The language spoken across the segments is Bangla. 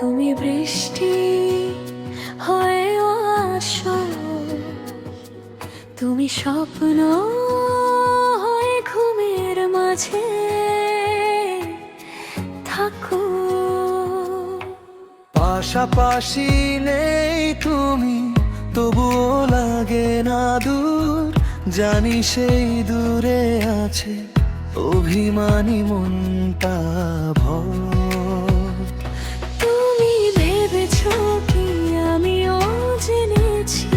তুমি বৃষ্টি হয়েও আসো, তুমি স্বপ্ন হয়ে ঘুমের মাঝে থাকো। পাশাপাশি নেই তুমি, তবুও লাগে না দূর। জানি সেই দূরে আছে অভিমানী মনটা ভর। তুমি ভেবেছো কি আমিও জেনেছি,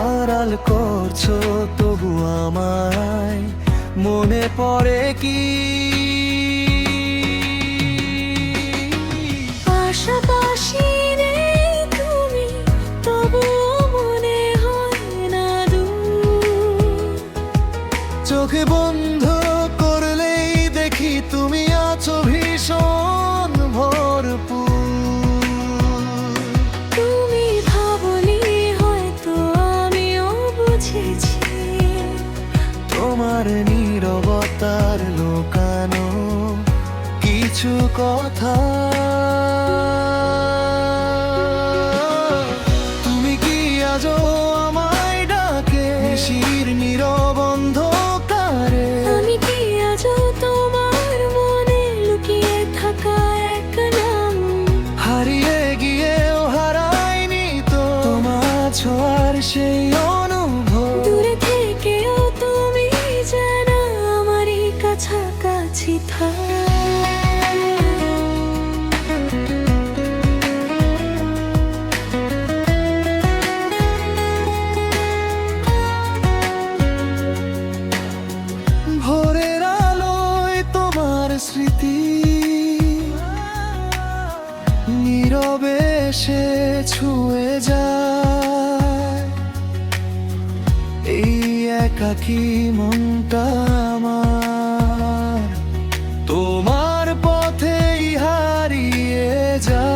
আড়াল করছো তবু আমায় মনে পড়ে কি? পাশাপাশি নেই তুমি, তবুও মনে হয় না দূর। চোখে বন্ধ করলেই দেখি তুমি আছো ভীষণ ভরপুর। তুমি ভাবনি হয়তো আমিও বুঝেছি, তোমার নীরবতার লুকানো কিছু কথা। তুমি কি আজও আমায় ডাকে নিশির নীরব অন্ধকারে? আমি কি আজও তোমার মনে লুকিয়ে থাকা এক নাম? হারিয়ে গিয়েও হারাইনি তো তোমার ছোঁয়ার সেই অনুভব। দূরে থেকেও তুমি জানা আমারই কাছাকাছি থাক। ভোরের আলোয় তোমার স্মৃতি নীরবে সে ছুঁয়ে যায়। এই একাকী মনটা আমার তোমার পথেই হারিয়ে যায়।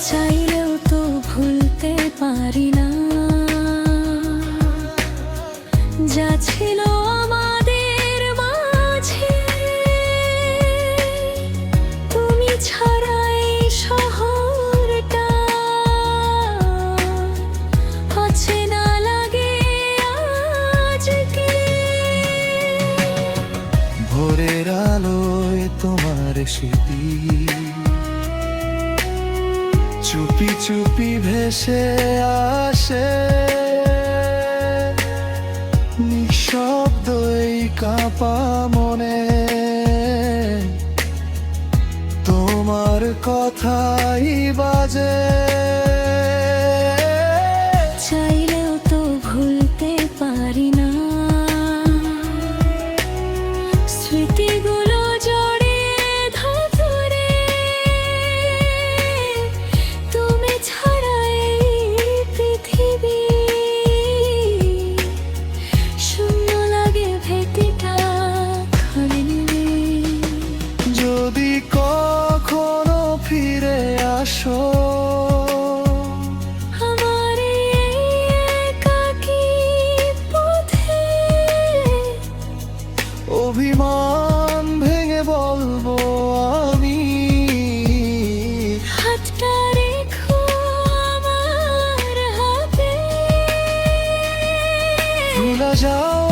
চাইলেও তো ভুলতে পারি না যা ছিল আমাদের মাঝে। তুমি ছাড়াই শহরটা অচেনা লাগে আজকে। ভোরের আলোয় তোমার স্মৃতি চুপি চুপি ভেসে আসে। নিঃশব্দই কাঁপা মনে তোমার কথাই বাজে। চাইলেও তো ভুলতে পারি না স্মৃতিগুলো জড়িয়ে ধরে। তুমি ছাড়া এই পৃথিবী শূন্য লাগে, ভেটিটা ক্ষণে নেই। যদি কখনো ফিরে আসো আমার এই একাকী পথে, অভিমান ভেঙে বলবো আমি, হাতটা রেখো আমার হাতে। ভুলে যাও